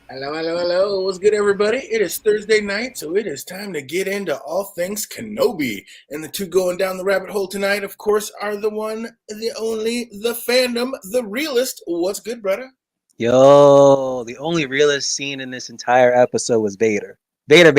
Hello. What's good, everybody? It is Thursday night, so it is time to get into all things Kenobi. And the two going down the rabbit hole tonight, of course, are the one, the only, the fandom, the realist. What's good, brother? Yo, the only realist scene in this entire episode was Vader. Vader.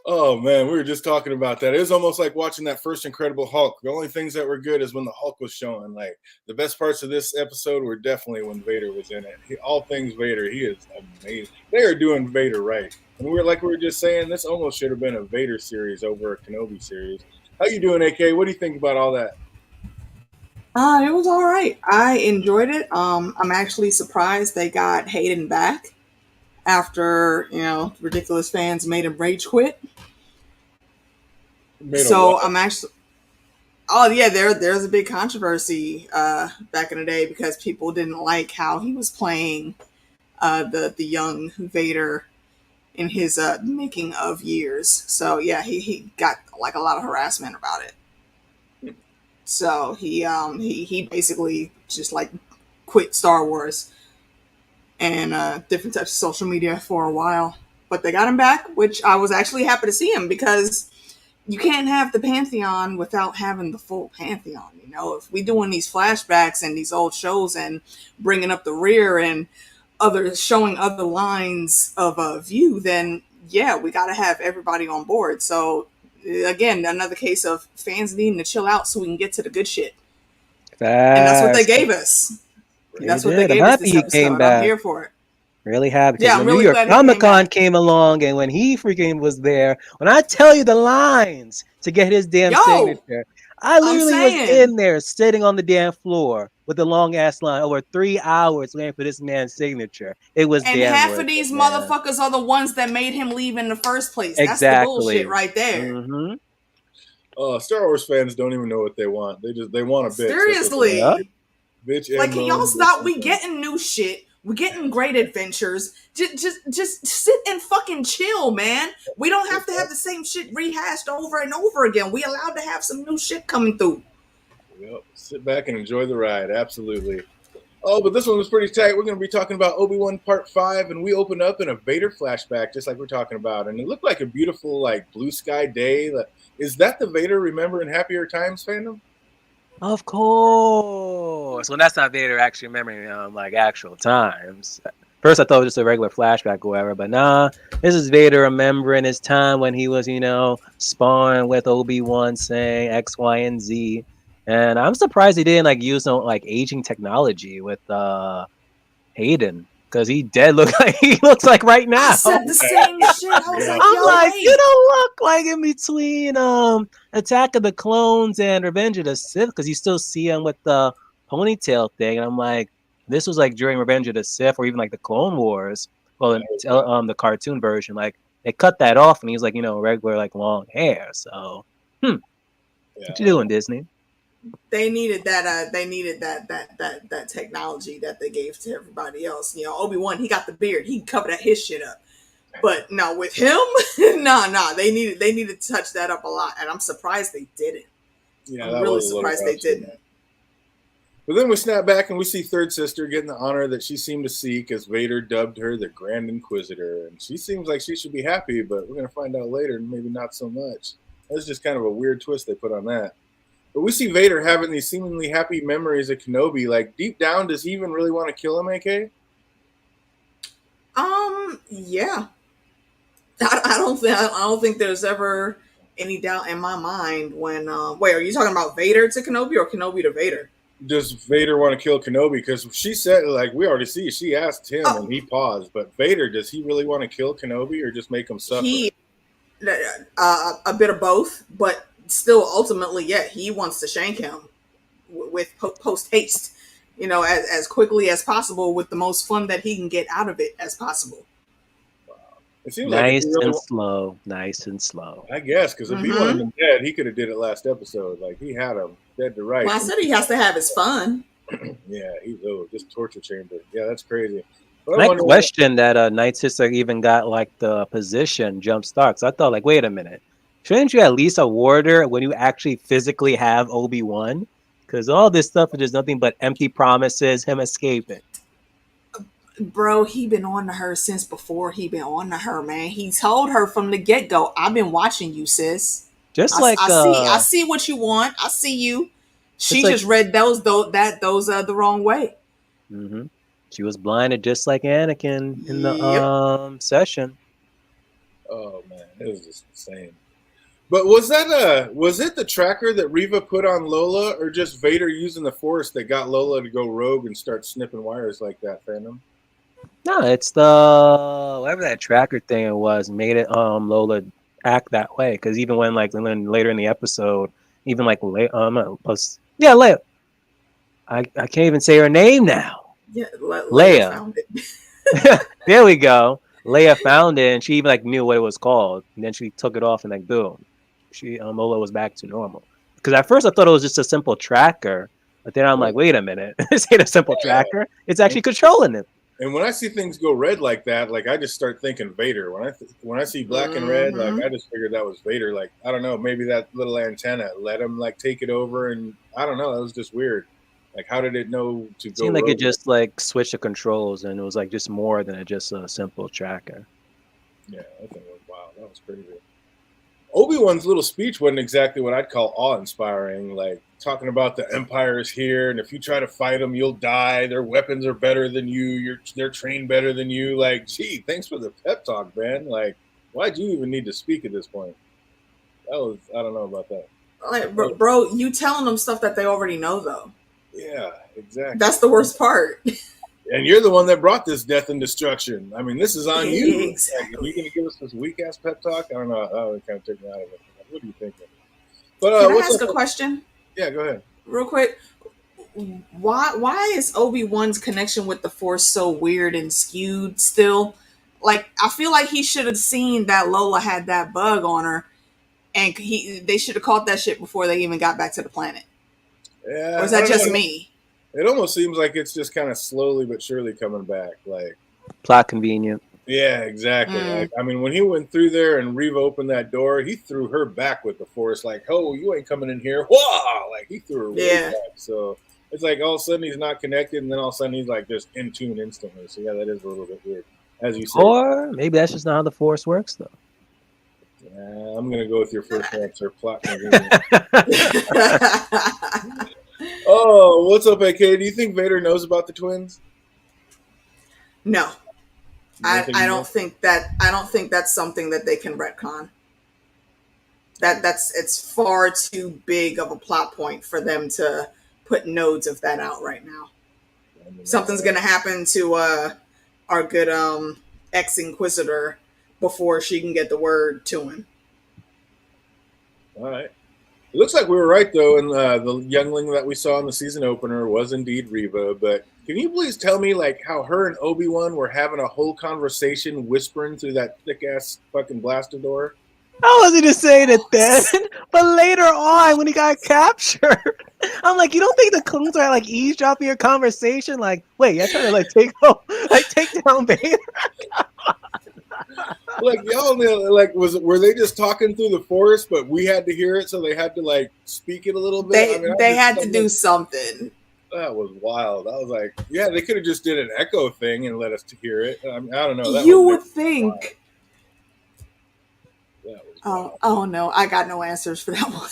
Oh, man, we were just talking about that. It was almost like watching that first Incredible Hulk. The only things that were good is when the Hulk was showing. Like, the best parts of this episode were definitely when Vader was in it. All things Vader, he is amazing. They are doing Vader right. And we were just saying, this almost should have been a Vader series over a Kenobi series. How you doing, AK? What do you think about all that? It was all right. I enjoyed it. I'm actually surprised they got Hayden back after, ridiculous fans made him rage quit. I'm actually. Oh yeah, there's a big controversy back in the day because people didn't like how he was playing the young Vader in his making of years. So yeah, he got like a lot of harassment about it. So he basically just like quit Star Wars and different types of social media for a while. But they got him back, which I was actually happy to see him because you can't have the Pantheon without having the full Pantheon. You know, if we doing these flashbacks and these old shows and bringing up the rear and showing other lines of view, then yeah, we got to have everybody on board. So again, another case of fans needing to chill out so we can get to the good shit. And that's what they gave us. That's what they gave us this episode. Came back. I'm here for it. Really happy. Yeah, when New York Comic-Con came along and when he freaking was there, when I tell you the lines to get his damn signature, I literally was in there sitting on the damn floor with a long ass line over 3 hours waiting for this man's signature. It was and damn half of these motherfuckers are the ones that made him leave in the first place. That's the bullshit right there. Mm-hmm. Star Wars fans don't even know what they want. They want a bitch. Seriously. Bitch. Like, can y'all stop? We getting new shit. We're getting great adventures. Just sit and fucking chill, man. We don't have to have the same shit rehashed over and over again. We allowed to have some new shit coming through. Yep. Sit back and enjoy the ride. Absolutely. Oh, but this one was pretty tight. We're going to be talking about Obi Wan Part 5, and we open up in a Vader flashback, just like we're talking about. And it looked like a beautiful, like, blue sky day. Is that the Vader Remember in Happier Times fandom? Of course. Well, that's not Vader actually remembering like actual times. First, I thought it was just a regular flashback or whatever, but nah, this is Vader remembering his time when he was, sparring with Obi Wan, saying X, Y, and Z. And I'm surprised he didn't like use no like aging technology with Hayden. Because he looks like right now. I said the same shit. I was like, I'm like, you don't look like in between Attack of the Clones and Revenge of the Sith, because you still see him with the ponytail thing. And I'm like, this was like during Revenge of the Sith or even like the Clone Wars. Well, in the cartoon version, like they cut that off and he's like, regular like long hair. So, what you doing, Disney? They needed that. They needed that technology that they gave to everybody else. Obi Wan, he got the beard. He covered his shit up. But no, with him, nah. They needed to touch that up a lot, and I'm surprised they didn't. Yeah, I'm really surprised they didn't. But then we snap back and we see Third Sister getting the honor that she seemed to seek as Vader dubbed her the Grand Inquisitor, and she seems like she should be happy, but we're gonna find out later, maybe not so much. That's just kind of a weird twist they put on that. But we see Vader having these seemingly happy memories of Kenobi. Like, deep down, does he even really want to kill him, AK? Yeah. I don't think there's ever any doubt in my mind when. Wait, are you talking about Vader to Kenobi or Kenobi to Vader? Does Vader want to kill Kenobi? Because she said, like, we already see, she asked him and he paused. But Vader, does he really want to kill Kenobi or just make him suffer? A bit of both, but still, ultimately, yeah, he wants to shank him with post haste, as quickly as possible with the most fun that he can get out of it as possible. Wow. It seems nice and slow. I guess, because if he wanted him dead, he could have did it last episode. Like, he had him dead to rights. Well, I said he has to have his fun. Yeah, he's just torture chamber. Yeah, that's crazy. I questioned that Night Sister even got like the position jump start. So I thought, like, wait a minute. Shouldn't you at least award her when you actually physically have Obi Wan? Because all this stuff is just nothing but empty promises, him escaping. Bro, he been on to her since before he been on to her, man. He told her from the get-go, I've been watching you, sis. Just I see what you want. I see you. She just read those the wrong way. Mm-hmm. She was blinded just like Anakin in the session. Oh man, it was just insane. But was it the tracker that Reva put on Lola, or just Vader using the Force that got Lola to go rogue and start snipping wires like that, Phantom? No, it's the whatever that tracker thing it was made it Lola act that way. Because even when later in the episode, even like Leia, I can't even say her name now. Yeah, Leia found it. There we go. Leia found it, and she even knew what it was called. And then she took it off, and boom, Lola was back to normal. Because at first I thought it was just a simple tracker, but then I'm like, wait a minute, this ain't a simple tracker. It's actually controlling it. And when I see things go red like that, I just start thinking Vader. When I see black and red, I just figured that was Vader. I don't know, maybe that little antenna let him take it over, and I don't know. That was just weird. How did it know to go? It seemed like it just switched the controls, and it was just more than just a simple tracker. Yeah, I think it was wild. That was crazy. Obi-Wan's little speech wasn't exactly what I'd call awe-inspiring. Talking about the Empire is here, and if you try to fight them, you'll die. Their weapons are better than you. They're trained better than you. Gee, thanks for the pep talk, man. Why'd you even need to speak at this point? I don't know about that. Bro, you telling them stuff that they already know, though. Yeah, exactly. That's the worst part. And you're the one that brought this death and destruction. I mean, this is on you. Exactly. Are you going to give us this weak-ass pep talk? I don't know. Oh, it kind of took me out of it. What are you thinking? But Can I ask a question? Yeah, go ahead. Real quick. Why is Obi-Wan's connection with the Force so weird and skewed still? I feel like he should have seen that Lola had that bug on her, and they should have caught that shit before they even got back to the planet. Yeah, or is that just me? It almost seems like it's just kind of slowly but surely coming back. Plot convenient. Yeah, exactly. I mean, when he went through there and Reva opened that door, he threw her back with the Force. Oh, you ain't coming in here. Whoa! He threw her way back. So it's all of a sudden he's not connected, and then all of a sudden he's just in tune instantly. So yeah, that is a little bit weird, as you said. Or maybe that's just not how the Force works, though. Yeah, I'm gonna go with your first answer. Plot convenient. Oh, what's up, AK? Do you think Vader knows about the twins? No, I don't think that's something that they can retcon. It's far too big of a plot point for them to put nodes of that out right now. Something's gonna happen to our good ex-Inquisitor before she can get the word to him. All right. It looks like we were right, though, and the youngling that we saw in the season opener was indeed Reva. But can you please tell me, how her and Obi Wan were having a whole conversation whispering through that thick-ass fucking blaster door? I wasn't just saying it then, but later on when he got captured, I'm like, you don't think the clones are eavesdropping your conversation? Wait, you're trying to take down Vader? Y'all know, were they just talking through the Force, but we had to hear it, so they had to speak it a little bit? They had to do something. That was wild. I was like, yeah, they could have just did an echo thing and let us to hear it. I don't know. You would think. Oh no, I got no answers for that one.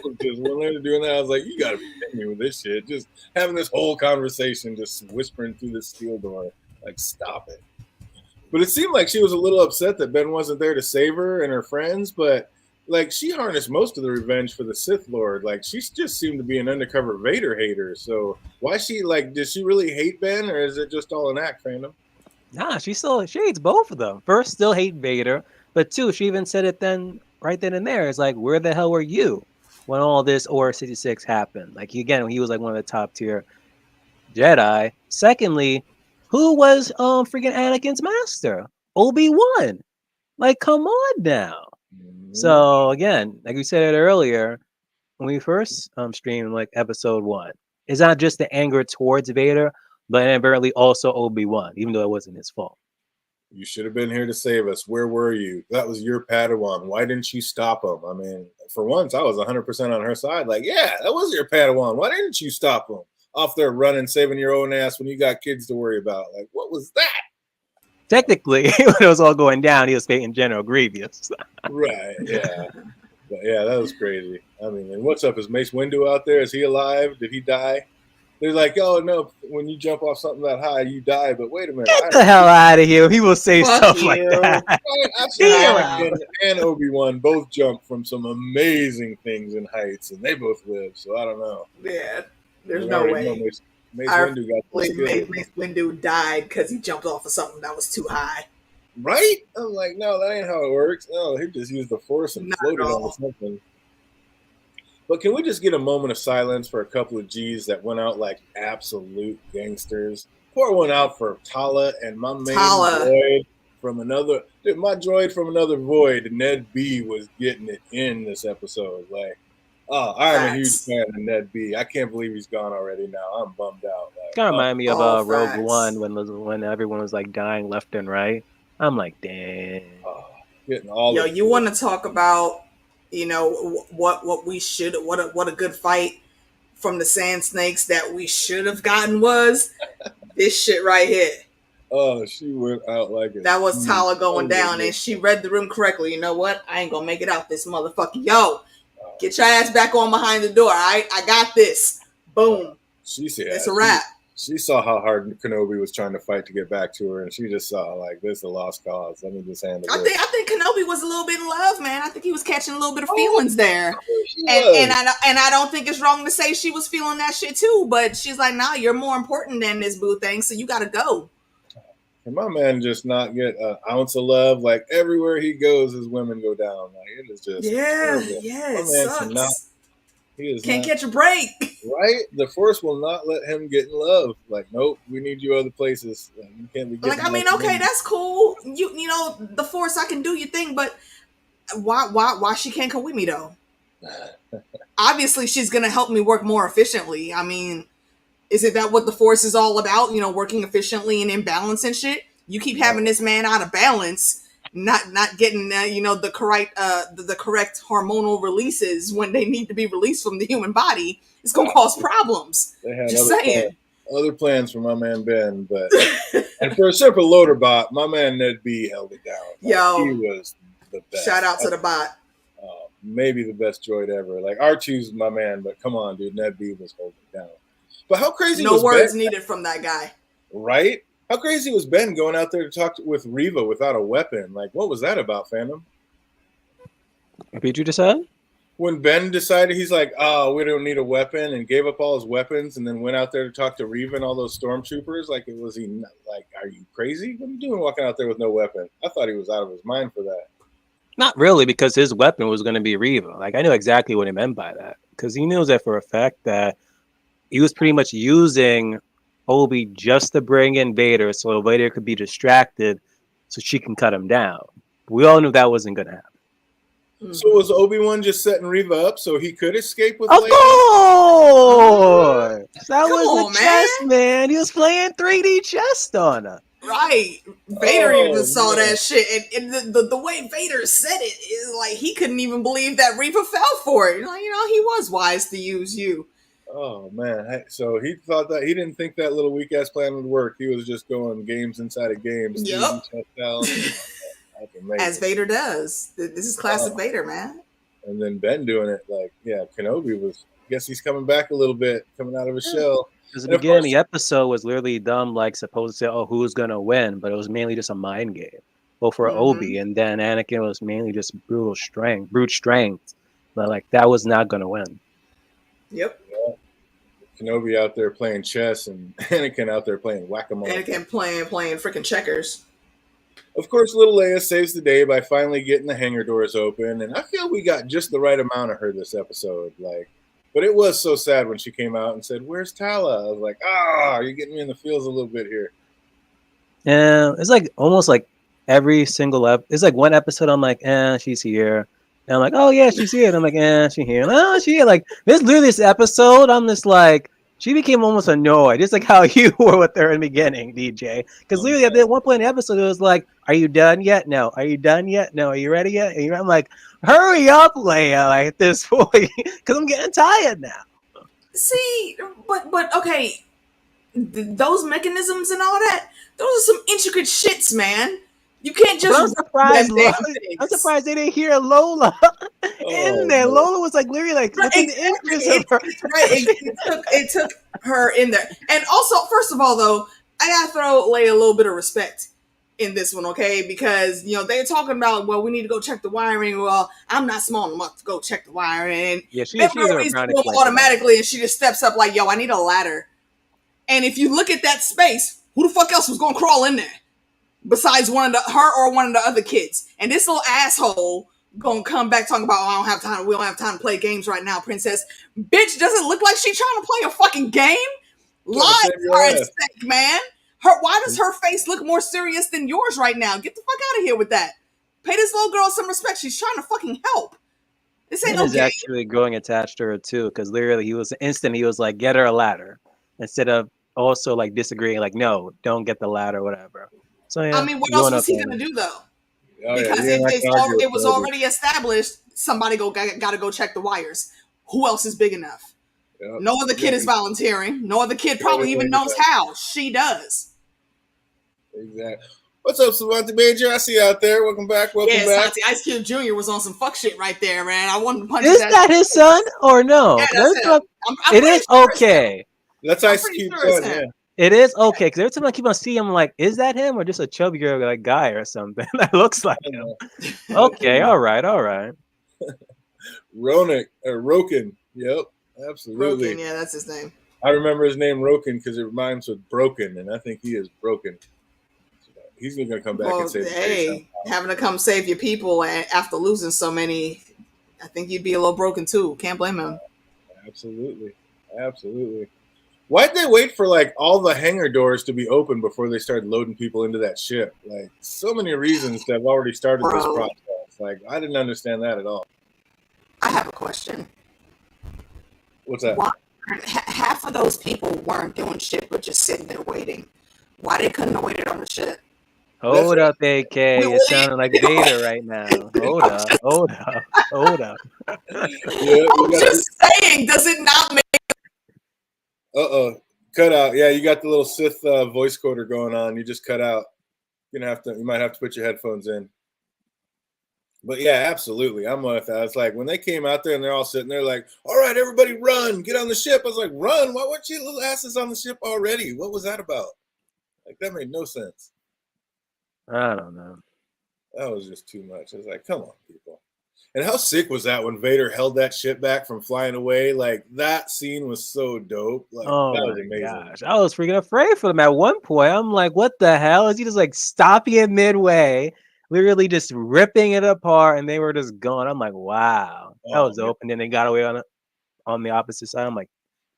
When they were doing that, I was like, you gotta be kidding me with this shit. Just having this whole conversation, just whispering through the steel door. Stop it. But it seemed like she was a little upset that Ben wasn't there to save her and her friends, but she harnessed most of the revenge for the Sith Lord. She just seemed to be an undercover Vader hater. So why she does she really hate Ben, or is it just all an act, Phantom? Nah, she hates both of them. First, still hate Vader, but two, she even said it right then and there. It's where the hell were you when all this Order 66 happened? Again, he was one of the top tier Jedi. Secondly, who was freaking Anakin's master? Obi Wan. Come on now. Mm-hmm. So again, like we said earlier, when we first streamed episode 1, it's not just the anger towards Vader, but inadvertently also Obi Wan, even though it wasn't his fault. You should have been here to save us. Where were you? That was your Padawan. Why didn't you stop him? I mean, for once, I was 100% on her side. Like, yeah, that was your Padawan. Why didn't you stop him? Off there running, saving your own ass when you got kids to worry about. Like, what was that? Technically, when it was all going down, he was fighting General Grievous. Right, yeah. But yeah, that was crazy. I mean, and what's up? Is Mace Windu out there? Is he alive? Did he die? They're like, oh no, when you jump off something that high, you die. But wait a minute. Get the hell out of here. He will say Fuck stuff you. like that. I've seen Anakin and Obi-Wan both jump from some amazing things in heights, and they both live. So I don't know. Yeah, there's no way. Mace Windu got the skill. Mace Windu died because he jumped off of something that was too high. Right? I'm like, no, that ain't how it works. No, he just used the Force and floated on something. But can we just get a moment of silence for a couple of G's that went out like absolute gangsters? Pour one out for Tala and my main droid from another. Dude, my droid from another void, Ned B, was getting it in this episode. Like, oh, I'm a huge fan of Ned B. I can't believe he's gone already now. I'm bummed out. Like, Kind of remind me of Rogue One when everyone was like dying left and right. I'm like, damn. Getting all Yo, you want to talk about, you know, what we should, what a good fight from the Sand Snakes that we should have gotten was this shit right here. Oh, she went out like it. That was Tala going down, and she read the room correctly. You know what? I ain't gonna make it out this motherfucker. Yo, get your ass back on behind the door. I got this. Boom. She said it's a wrap. She saw how hard Kenobi was trying to fight to get back to her, and she just saw like this is a lost cause. Let me just handle it. I think Kenobi was a little bit in love, man. I think he was catching a little bit of feelings there, and I don't think it's wrong to say she was feeling that shit too. But she's like, nah, you're more important than this boo thing, so you got to go. Can my man just not get an ounce of love? Like everywhere he goes, his women go down. Like it is just it sucks. Can't catch a break. Right? The Force will not let him get in love. Like, nope, we need you other places. You can't be getting like, I mean, okay, that's cool. You know, the Force, I can do your thing, but why she can't come with me though? Obviously, she's gonna help me work more efficiently. I mean, isn't that what the Force is all about? You know, working efficiently and in balance and shit. You keep having this man out of balance. Not getting the correct hormonal releases when they need to be released from the human body. It's gonna cause problems. Just saying. Other plans for my man Ben, but and for a simple loader bot, my man Ned B held it down. Yo, he was the best. Shout out to the bot. Maybe the best droid ever. Like R2's my man, but come on, dude, Ned B was holding it down. But how crazy? No words needed from that guy. Right? How crazy was Ben going out there to talk with Reva without a weapon? Like, what was that about, fandom? Repeat you just said? When Ben decided he's like, oh, we don't need a weapon, and gave up all his weapons, and then went out there to talk to Reva and all those stormtroopers. Like, was he like, are you crazy? What are you doing walking out there with no weapon? I thought he was out of his mind for that. Not really, because his weapon was going to be Reva. Like, I knew exactly what he meant by that, because he knows that for a fact that he was pretty much using Obi just to bring in Vader so Vader could be distracted so she can cut him down. We all knew that wasn't going to happen. So was Obi-Wan just setting Reva up so he could escape with Of Leia? course! That was a chess, man. He was playing 3D chess on her. Right. Vader even saw that shit. And the way Vader said it is like he couldn't even believe that Reva fell for it. Like, he was wise to use you. Oh man! So he thought that he didn't think that little weak ass plan would work. He was just going games inside of games. Yep. As Vader does. This is classic Vader, man. And then Ben doing it like, yeah, Kenobi was. Guess he's coming back a little bit, coming out of his shell. Because the beginning of the episode was literally them like supposed to say, "Oh, who's gonna win?" But it was mainly just a mind game. Well, for Obi, and then Anakin was mainly just brute strength. But like that was not gonna win. Yep. Kenobi out there playing chess and Anakin out there playing whack-a-mole. Anakin playing freaking checkers. Of course, little Leia saves the day by finally getting the hangar doors open, and I feel we got just the right amount of her this episode. Like, but it was so sad when she came out and said, "Where's Tala?" I was like, you're getting me in the feels a little bit here. Yeah, it's like almost like every single it's like one episode I'm like, she's here. And I'm like, oh yeah, she's here. And I'm like, she's here. Oh, she's here. Like, there's literally this episode. I'm just like, she became almost annoyed, just like how you were with her in the beginning, DJ. Because literally at one point in the episode, it was like, "Are you done yet? No. Are you done yet? No. Are you ready yet?" And I'm like, "Hurry up, Leia!" Like at this point, because I'm getting tired now. See, but okay, those mechanisms and all that, those are some intricate shits, man. You can't just. I'm surprised. I'm surprised they didn't hear Lola in there. Man. Lola was like literally like within the interest of her. It took her in there, and also, first of all, though, I gotta throw Leia a little bit of respect in this one, okay? Because they're talking about, well, we need to go check the wiring. Well, I'm not small enough to go check the wiring. Yeah, she's automatically, and she just steps up like, "Yo, I need a ladder." And if you look at that space, who the fuck else was gonna crawl in there besides her or one of the other kids? And this little asshole gonna come back talking about, "Oh, I don't have time. We don't have time to play games right now, princess." Bitch, does it look like she's trying to play a fucking game? Lies are at stake, man. Why does her face look more serious than yours right now? Get the fuck out of here with that. Pay this little girl some respect. She's trying to fucking help. This ain't no game. Actually growing attached to her too, because literally he was like, "Get her a ladder," instead of also like disagreeing, like, "No, don't get the ladder," whatever. So yeah. I mean, what else was he gonna do though? Because it was already established. Somebody got to go check the wires. Who else is big enough? Yep. No other kid is volunteering. No other kid probably even knows how. She does. Exactly. What's up, Savante Major? I see you out there. Welcome back. Welcome back. Santi, Ice Cube Jr. was on some fuck shit right there, man. I wanted to punch his ass. Is that his son or no? Yeah, that's him. It is okay. That's Ice Cube son, yeah. It is okay, because every time I keep on seeing him, I'm like, is that him or just a chubbier like guy or something that looks like him? Okay, all right. Roken. Yep, absolutely. Roken, yeah, that's his name. I remember his name Roken because it rhymes with broken, and I think he is broken. He's going to come back and save the having to come save your people after losing so many, I think you'd be a little broken too. Can't blame him. Absolutely. Why'd they wait for like all the hangar doors to be open before they started loading people into that ship? Like, so many reasons that have already started this process. Like, I didn't understand that at all. I have a question. What's that? Why half of those people weren't doing shit but just sitting there waiting? Why they couldn't have waited on the shit? Hold up, AK. It sounded like Vader right now. Hold up. I'm just saying, does it not make... Cut out. Yeah, you got the little Sith voice coder going on. You just cut out. You might have to put your headphones in. But yeah, absolutely. I'm with that. It's like when they came out there and they're all sitting there like, "All right, everybody run, get on the ship." I was like, "Run? Why weren't you little asses on the ship already? What was that about?" Like, that made no sense. I don't know. That was just too much. I was like, come on, people. And how sick was that when Vader held that ship back from flying away? Like, that scene was so dope. Like, that was amazing. Gosh, I was freaking afraid for them at one point. I'm like, what the hell? Is he just like stopping it midway, literally just ripping it apart, and they were just gone? I'm like, wow. That was open, and they got away on the opposite side. I'm like,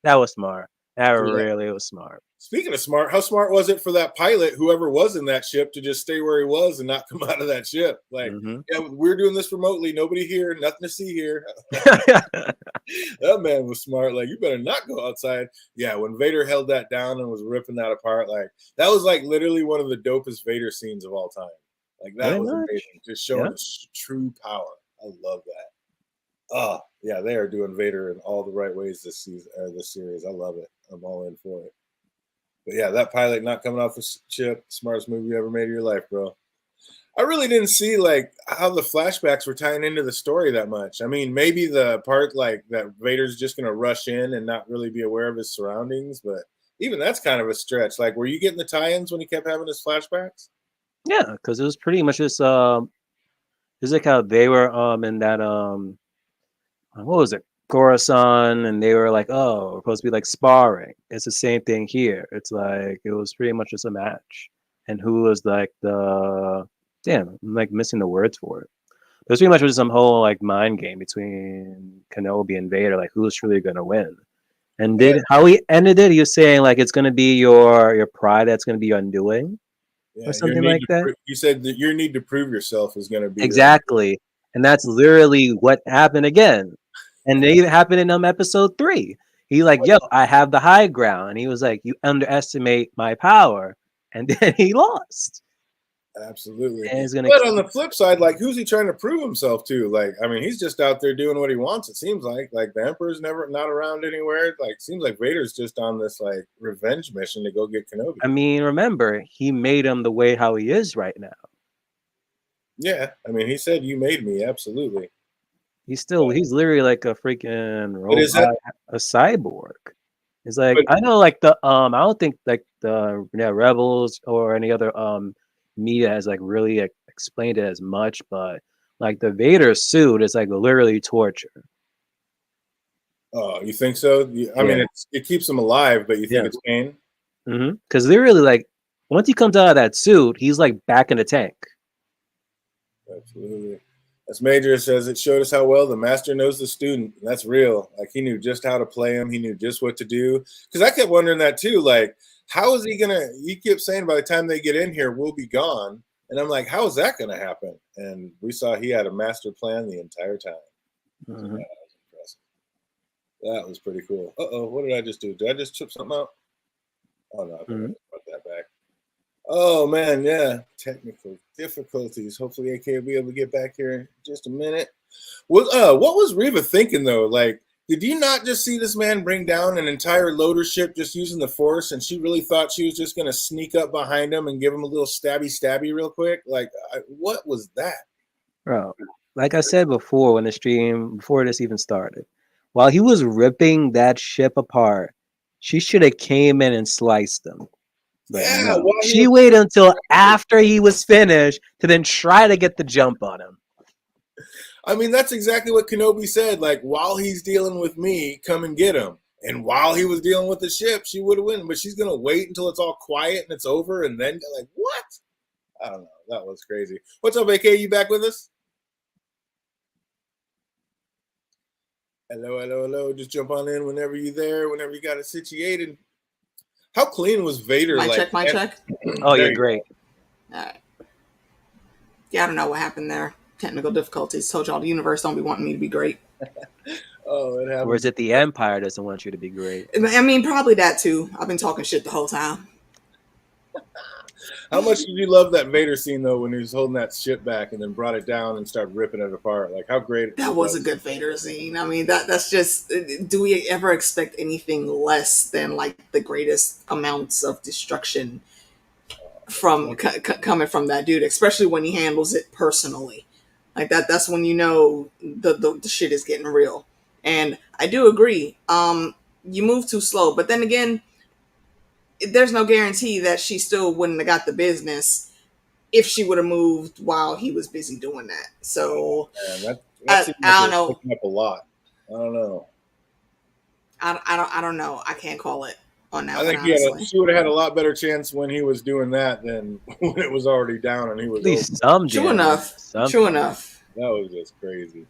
that was smart. That really was smart. Speaking of smart, how smart was it for that pilot, whoever was in that ship, to just stay where he was and not come out of that ship? Like, yeah, we're doing this remotely. Nobody here. Nothing to see here. That man was smart. Like, you better not go outside. Yeah, when Vader held that down and was ripping that apart, like, that was like literally one of the dopest Vader scenes of all time. Like, that was amazing. Just showing his true power. I love that. Yeah, they are doing Vader in all the right ways this season, this series. I love it. I'm all in for it. But yeah, that pilot not coming off the ship, smartest move you ever made of your life, bro. I really didn't see like how the flashbacks were tying into the story that much. I mean, maybe the part like that Vader's just gonna rush in and not really be aware of his surroundings, but even that's kind of a stretch. Like, were you getting the tie-ins when he kept having his flashbacks? Yeah, because it was pretty much just it's like how they were in that what was it? Coruscant, and they were like, "Oh, we're supposed to be like sparring." It's the same thing here. It's like it was pretty much just a match, and who was like I'm like missing the words for it. It was pretty much just some whole like mind game between Kenobi and Vader, like who's truly gonna win. And how he ended it, he was saying like it's gonna be your pride that's gonna be your undoing, or something like that. You said that your need to prove yourself is gonna be exactly, and that's literally what happened again. And it even happened in episode 3. He like, yo, I have the high ground. And he was like, you underestimate my power. And then he lost. Absolutely. And he's gonna But on the flip side, like, who's he trying to prove himself to? Like, I mean, he's just out there doing what he wants, it seems like. Like, the Emperor's never not around anywhere. Like, seems like Vader's just on this, like, revenge mission to go get Kenobi. I mean, remember, he made him the way how he is right now. Yeah. I mean, he said, you made me. Absolutely. He's literally like a freaking robot, a cyborg. It's like, I know, like, I don't think, like, the Rebels or any other media has, like, really explained it as much, but, like, the Vader suit is, like, literally torture. Oh, you think so? I mean, it keeps him alive, but you think it's pain? Because literally, like, once he comes out of that suit, he's, like, back in the tank. Absolutely. As Major says, it showed us how well the master knows the student. And that's real. Like, he knew just how to play him. He knew just what to do. Because I kept wondering that too. Like, how is he going to, you kept saying by the time they get in here, we'll be gone. And I'm like, how is that going to happen? And we saw he had a master plan the entire time. That was impressive. That was pretty cool. Uh-oh, what did I just do? Did I just chip something out? Oh, no, I brought that back. Oh, man, yeah. Technical difficulties. Hopefully AK will be able to get back here in just a minute. What was Reva thinking, though? Like, did you not just see this man bring down an entire loader ship just using the Force, and she really thought she was just going to sneak up behind him and give him a little stabby real quick? Like, what was that? Bro, like I said before when the stream, before this even started, while he was ripping that ship apart, she should have came in and sliced him. But no. She waited until after he was finished to then try to get the jump on him. I mean, that's exactly what Kenobi said. Like, while he's dealing with me, come and get him. And while he was dealing with the ship, she would have won. But she's going to wait until it's all quiet and it's over. And then, like, what? I don't know. That was crazy. What's up, AK? You back with us? Hello. Just jump on in whenever you're there, whenever you got it situated. How clean was Vader? My check. Oh, you're great. All right. Yeah, I don't know what happened there. Technical difficulties. Told y'all the universe don't be wanting me to be great. Oh, it happened. Or is it the Empire doesn't want you to be great? I mean, probably that too. I've been talking shit the whole time. How much did you love that Vader scene, though, when he was holding that ship back and then brought it down and started ripping it apart? Like, how great. That was a good Vader scene. I mean, that's just, do we ever expect anything less than, like, the greatest amounts of destruction from coming from that dude, especially when he handles it personally. Like, that's when you know the shit is getting real. And I do agree. You move too slow. But then again, there's no guarantee that she still wouldn't have got the business if she would have moved while he was busy doing that. So I don't know. Picking up a lot. I don't know. I don't know. I can't call it on that. I think she would have had a lot better chance when he was doing that than when it was already down and he was. At least some. True enough. That was just crazy.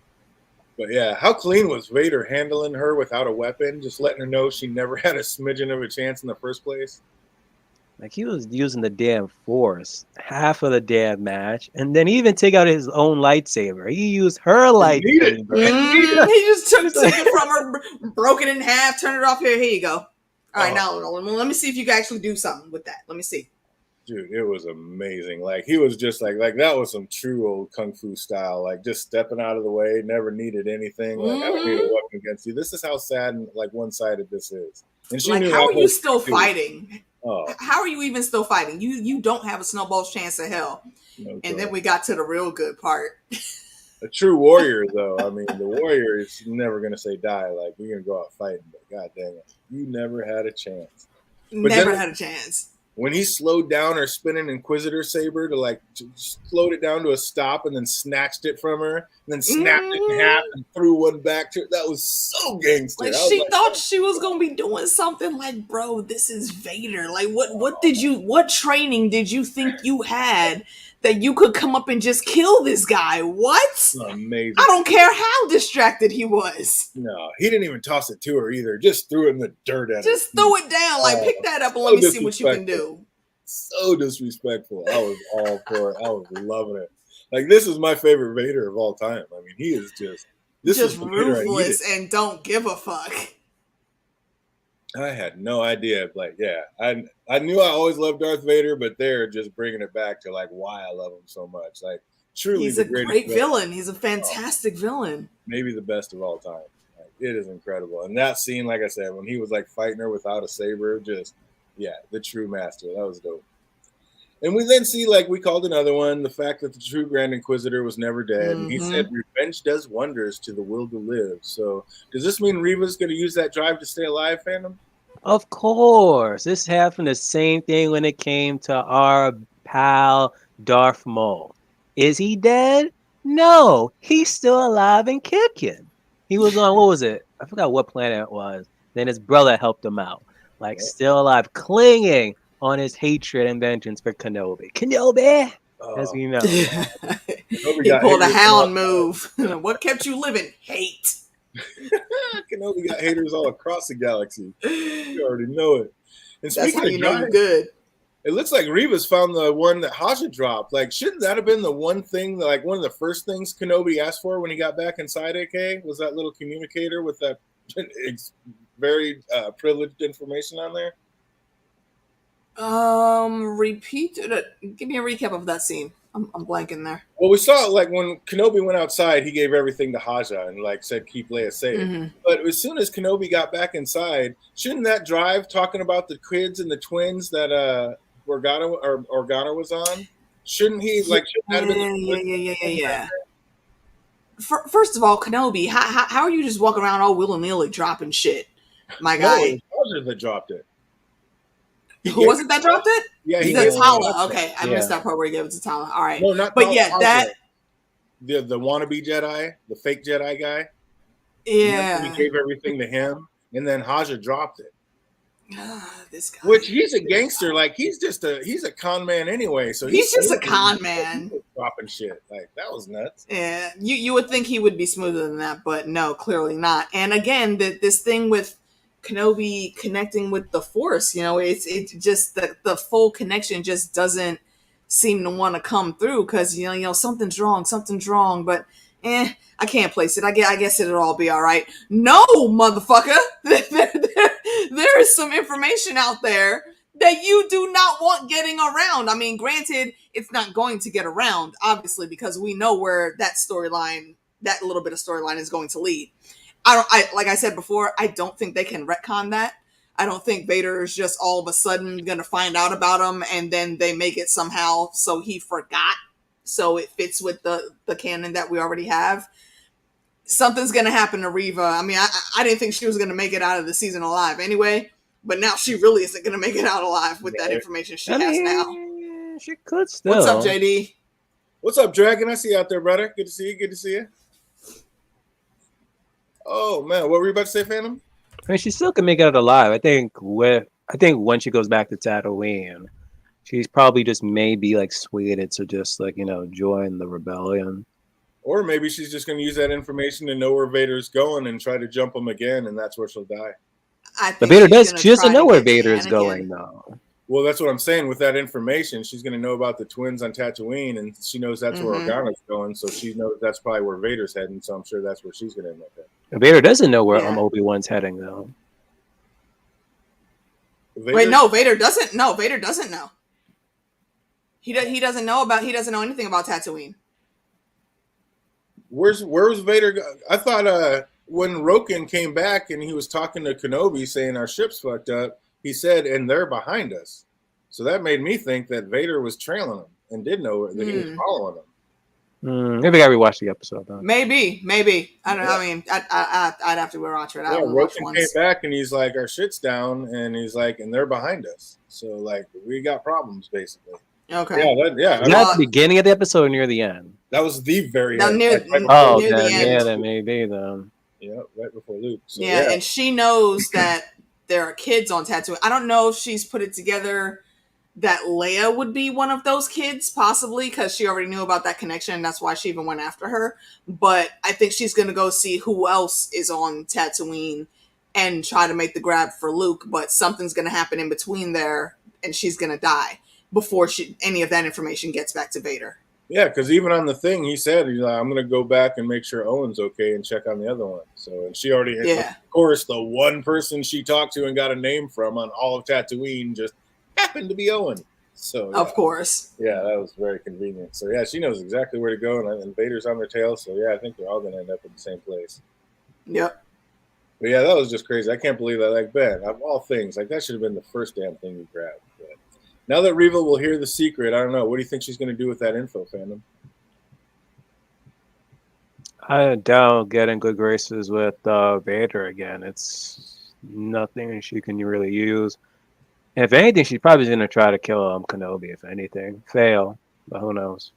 But yeah, how clean was Vader handling her without a weapon, just letting her know she never had a smidgen of a chance in the first place? Like, he was using the damn Force half of the damn match, and then he even take out his own lightsaber. He used her lightsaber. He just took it from her, broke it in half, turned it off. Here you go. All right, now let me see if you can actually do something with that. Let me see. Dude, it was amazing. Like, he was just like that was some true old kung fu style. Like, just stepping out of the way, never needed anything. Like, I don't need a weapon against you. This is how sad and like one-sided this is. And she like, knew how are you still fighting? Oh. How are you even still fighting? You don't have a snowball's chance of hell. No, and then we got to the real good part. A true warrior, though. I mean, the warrior is never going to say die. Like, we're going to go out fighting. But God dang it, you never had a chance. Never had a chance. When he slowed down her spinning Inquisitor saber to slowed it down to a stop and then snatched it from her and then snapped it in half and threw one back to her, that was so gangster. Like, she thought she was gonna be doing something. Like, bro, this is Vader. Like, what training did you think you had that you could come up and just kill this guy? What? Amazing. I don't care how distracted he was. No, he didn't even toss it to her either. Just threw it in the dirt at her. Just threw it down. Like, pick that up and let me see what you can do. So disrespectful. I was all for it. I was loving it. Like, this is my favorite Vader of all time. I mean, he is just ruthless and don't give a fuck. I had no idea. Like, yeah, I knew I always loved Darth Vader, but they're just bringing it back to like why I love him so much. Like, truly He's the a greatest great villain. He's a Oh, fantastic villain. maybe the best of all time. Like, it is incredible. And that scene, like I said, when he was like fighting her without a saber, just yeah, the true master. That was dope. And we then see, like we called another one, the fact that the true Grand Inquisitor was never dead. And he said, revenge does wonders to the will to live. So does this mean Reva's going to use that drive to stay alive, fandom? Of course, this happened the same thing when it came to our pal Darth Maul. Is he dead? No, he's still alive and kicking. He was on, what was it? I forgot what planet it was. Then his brother helped him out. Like, still alive, clinging on his hatred and vengeance for Kenobi. Kenobi! As we know. He pulled a hound move. What kept you living? Hate. Kenobi got haters all across the galaxy. You already know it. And that's how you know you're good. It looks like Reva's found the one that Haja dropped. Like, shouldn't that have been the one thing, like one of the first things Kenobi asked for when he got back inside AK? Was that little communicator with that very privileged information on there? Repeat it. Give me a recap of that scene. I'm blanking there. Well, we saw like when Kenobi went outside, he gave everything to Haja and like said, "Keep Leia safe." But as soon as Kenobi got back inside, shouldn't that drive talking about the kids and the twins that Organa was on? Shouldn't he like? Shouldn't that have been yeah. First of all, Kenobi, how are you just walking around all willy-nilly dropping shit, my guy? No, it was Haja that dropped it. Who was it that dropped it? Yeah, he gave it to Tala. Okay, I missed that part where he gave it to Tala. All right. No, not but Tala, yeah, Haja. that the wannabe Jedi, the fake Jedi guy. Yeah. He gave everything to him, and then Haja dropped it. This guy. Which he's a gangster, like he's a con man anyway. So he's just a con man. Dropping shit. Like that was nuts. Yeah. You would think he would be smoother than that, but no, clearly not. And again, this thing with Kenobi connecting with the Force, it's just the full connection just doesn't seem to want to come through because something's wrong, but I can't place it. I guess it'll all be all right. No, motherfucker, there is some information out there that you do not want getting around. I mean, granted, it's not going to get around, obviously, because we know where that little bit of storyline is going to lead. Like I said before, I don't think they can retcon that. I don't think Vader is just all of a sudden going to find out about him and then they make it somehow so he forgot. So it fits with the canon that we already have. Something's going to happen to Reva. I mean, I didn't think she was going to make it out of the season alive anyway, but now she really isn't going to make it out alive with that information she has now. She could still. What's up, JD? What's up, Dragon? I see you out there, brother. Good to see you. Oh man, what were you about to say, Phantom? I mean, she still can make it out alive. I think when she goes back to Tatooine, she's probably just maybe like swayed to just like join the rebellion. Or maybe she's just going to use that information to know where Vader's going and try to jump him again, and that's where she'll die. But she doesn't know where Vader is going, though. Well, that's what I'm saying. With that information, she's going to know about the twins on Tatooine, and she knows that's where Organa's going, so she knows that's probably where Vader's heading, so I'm sure that's where she's going to end up at. Vader doesn't know where Obi Wan's heading, though. Wait, no, Vader doesn't. No, Vader doesn't know. He doesn't know anything about Tatooine. Where's Vader? I thought when Roken came back and he was talking to Kenobi saying our ship's fucked up, he said, and they're behind us. So that made me think that Vader was trailing him and did know that he was following him. Maybe I rewatched the episode. Though. Maybe. I don't know. I mean, I'd have to rewatch it. Roken came back and he's like, our shit's down, and he's like, and they're behind us. So like, we got problems basically. Okay. Yeah. Was that at the beginning of the episode or near the end? That was the very end. Near the end. Yeah, that may be then. Yeah, right before Luke. So, and she knows that there are kids on Tatooine. I don't know if she's put it together that Leia would be one of those kids, possibly, because she already knew about that connection, and that's why she even went after her. But I think she's going to go see who else is on Tatooine and try to make the grab for Luke, but something's going to happen in between there, and she's going to die before any of that information gets back to Vader. Yeah, because even on the thing, he said, he's like, I'm going to go back and make sure Owen's okay and check on the other one. So, and she already, Yeah. of course, the one person she talked to and got a name from on all of Tatooine just happened to be Owen. So, yeah. Of course. Yeah, that was very convenient. So, yeah, she knows exactly where to go, and Vader's on their tail. So, yeah, I think they're all going to end up in the same place. Yep. But, yeah, that was just crazy. I can't believe that. Like, Ben, of all things, like, that should have been the first damn thing you grabbed. But now that Reva will hear the secret, I don't know. What do you think she's going to do with that info, fandom? I doubt getting good graces with Vader again. It's nothing she can really use. If anything, she's probably going to try to kill Kenobi, if anything. Fail, but who knows?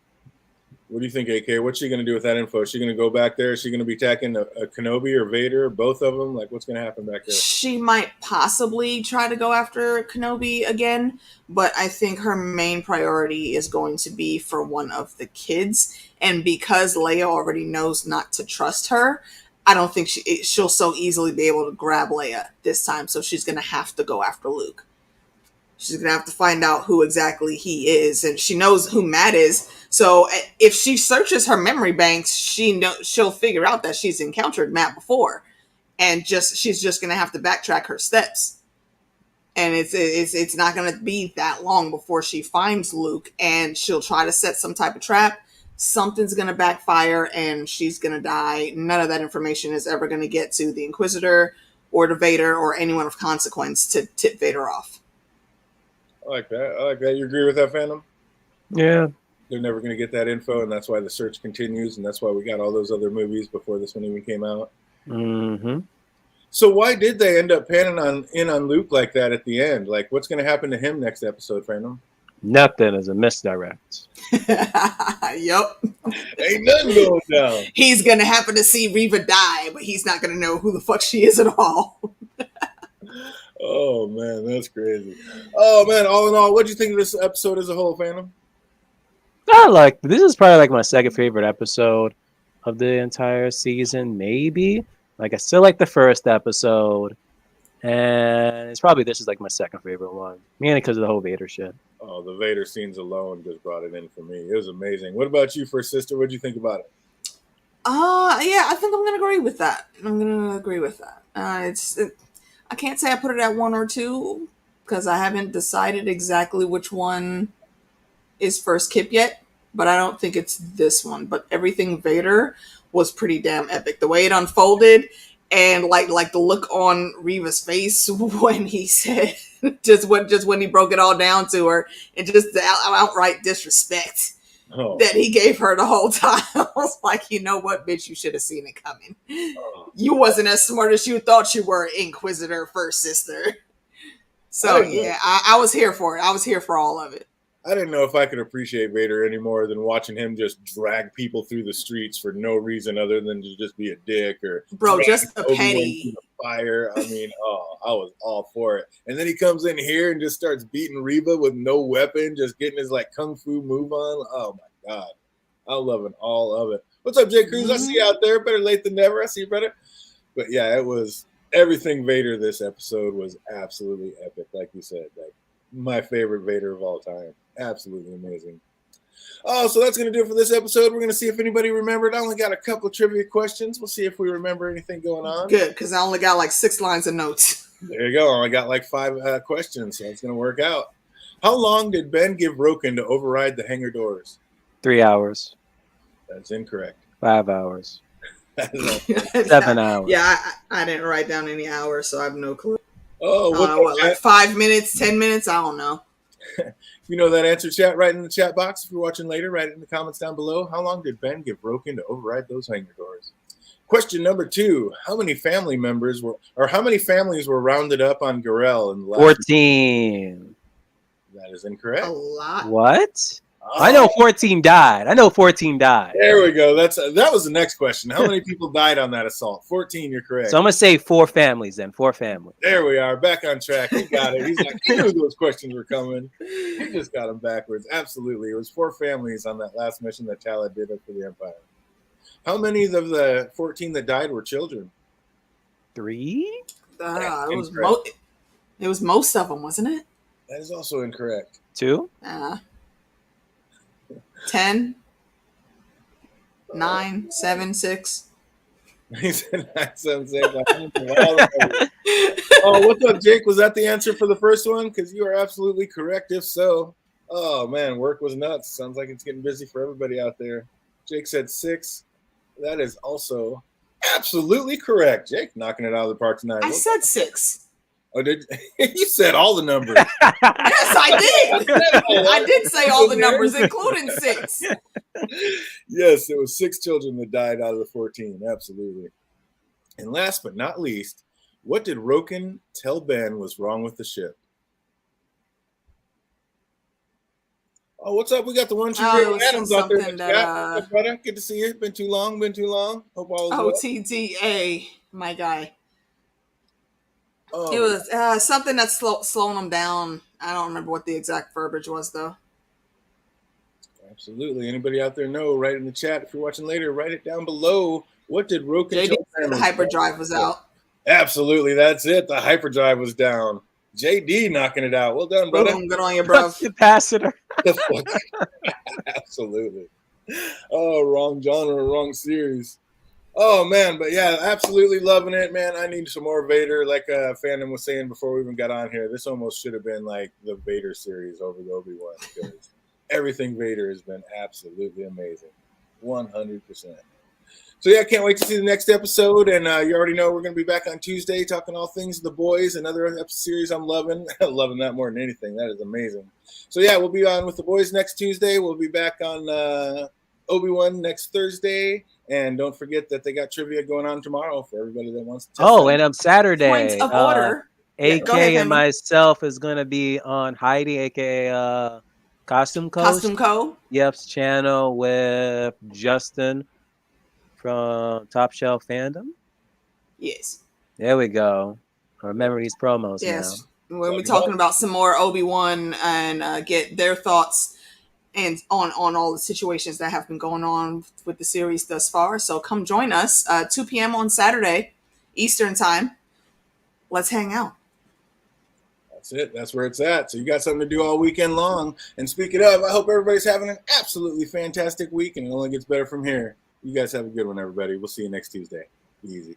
What do you think, AK? What's she going to do with that info? Is she going to go back there? Is she going to be attacking a Kenobi or Vader, both of them? Like, what's going to happen back there? She might possibly try to go after Kenobi again, but I think her main priority is going to be for one of the kids. And because Leia already knows not to trust her, I don't think she'll so easily be able to grab Leia this time. So she's going to have to go after Luke. She's going to have to find out who exactly he is. And she knows who Matt is. So if she searches her memory banks, she'll figure out that she's encountered Matt before. And she's just going to have to backtrack her steps. And it's not going to be that long before she finds Luke. And she'll try to set some type of trap. Something's going to backfire and she's going to die. None of that information is ever going to get to the Inquisitor or to Vader or anyone of consequence to tip Vader off. I like that. You agree with that, fandom? Yeah. They're never going to get that info, and that's why the search continues, and that's why we got all those other movies before this one even came out. Mm-hmm. So why did they end up panning in on Luke like that at the end? Like, what's going to happen to him next episode, fandom? Nothing is a misdirect. Yup. Ain't nothing going down. He's going to happen to see Reva die, but he's not going to know who the fuck she is at all. Oh, man, that's crazy. Oh, man, all in all, what do you think of this episode as a whole, fandom? This is probably like my second favorite episode of the entire season, maybe. Like, I still like the first episode, and this is like my second favorite one, mainly because of the whole Vader shit. Oh, the Vader scenes alone just brought it in for me. It was amazing. What about you, First Sister? What did you think about it? Yeah, I think I'm going to agree with that. I can't say I put it at 1 or 2 because I haven't decided exactly which one is first Kip yet, but I don't think it's this one. But everything Vader was pretty damn epic. The way it unfolded and like the look on Reva's face when he said just when he broke it all down to her and just the outright disrespect that he gave her the whole time. I was like, you know what, bitch, you should have seen it coming. You wasn't as smart as you thought you were, Inquisitor, First Sister. So yeah, I was here for it. I was here for all of it. I didn't know if I could appreciate Vader any more than watching him just drag people through the streets for no reason other than to just be a dick or just a penny. Fire. I mean, I was all for it. And then he comes in here and just starts beating Reva with no weapon, just getting his like kung fu move on. Oh my God, I'm loving all of it. What's up, Jay Cruz? Mm-hmm. I see you out there. Better late than never. I see you, brother. But yeah, it was everything Vader. This episode was absolutely epic, like you said. Like my favorite Vader of all time. Absolutely amazing. Oh, so that's going to do it for this episode. We're going to see if anybody remembered. I only got a couple of trivia questions. We'll see if we remember anything going on. Good, because I only got like 6 lines of notes. There you go. I only got like 5 questions, so it's going to work out. How long did Ben give Roken to override the hangar doors? 3 hours. That's incorrect. 5 hours. 7 hours. Yeah, I didn't write down any hours, so I have no clue. Oh, like 5 minutes, 10 minutes? I don't know. If you know that answer, chat, write in the chat box. If you're watching later, write it in the comments down below. How long did Ben give Roken to override those hangar doors? Question number 2. How many families were rounded up on Garel in the last 14. That is incorrect. A lot. What? I know 14 died. There we go. That was the next question. How many people died on that assault? 14, you're correct. So I'm going to say 4 families then. 4 families. There we are. Back on track. He got it. He's like, he knew those questions were coming. He just got them backwards. Absolutely. It was 4 families on that last mission that Tala did up for the Empire. How many of the 14 that died were children? 3? It was most of them, wasn't it? That is also incorrect. 2? 10? 9, 7, 6. He said 976. Oh, what's up, Jake? Was that the answer for the first one? Because you are absolutely correct. If so, oh man, work was nuts. Sounds like it's getting busy for everybody out there. Jake said 6. That is also absolutely correct. Jake knocking it out of the park tonight. I said 6. Oh, did you said all the numbers? Yes, I did. I did say all the numbers, including 6. Yes, it was 6 children that died out of the 14. Absolutely. And last but not least, what did Roken tell Ben was wrong with the ship? Oh, what's up? We got the 1 2 Adams out there. What's up, brother? Good to see you. Been too long. Hope all is well. OTDA, my guy. It was something that's slowing them down. I don't remember what the exact verbiage was, though. Absolutely. Anybody out there know? Write in the chat. If you're watching later, write it down below. What did Roken tell Ben? The hyperdrive was out. Absolutely. That's it. The hyperdrive was down. JD knocking it out. Well done, brother. Boom, good on you, bro. Capacitor. Absolutely. Oh, wrong genre, wrong series. Oh, man. But yeah, absolutely loving it, man. I need some more Vader. Like Fandom was saying before we even got on here, this almost should have been like the Vader series over the Obi Wan, because everything Vader has been absolutely amazing. 100%. So yeah, I can't wait to see the next episode. And you already know we're going to be back on Tuesday talking all things The Boys, another episode series I'm loving. Loving that more than anything. That is amazing. So yeah, we'll be on with The Boys next Tuesday. We'll be back on Obi Wan next Thursday. And don't forget that they got trivia going on tomorrow for everybody that wants to test Oh, and Saturday. Points of order. AK and myself is going to be on Heidi, aka Costume Co. Costume Co. Yep's channel with Justin from Top Shelf Fandom. Yes. There we go. Remember these promos. Yes. Now. When we're talking about some more Obi-Wan and get their thoughts and on all the situations that have been going on with the series thus far. So come join us 2 p.m. on Saturday, Eastern time. Let's hang out. That's it. That's where it's at. So you got something to do all weekend long. And speaking of, I hope everybody's having an absolutely fantastic week, and it only gets better from here. You guys have a good one, everybody. We'll see you next Tuesday. Be easy.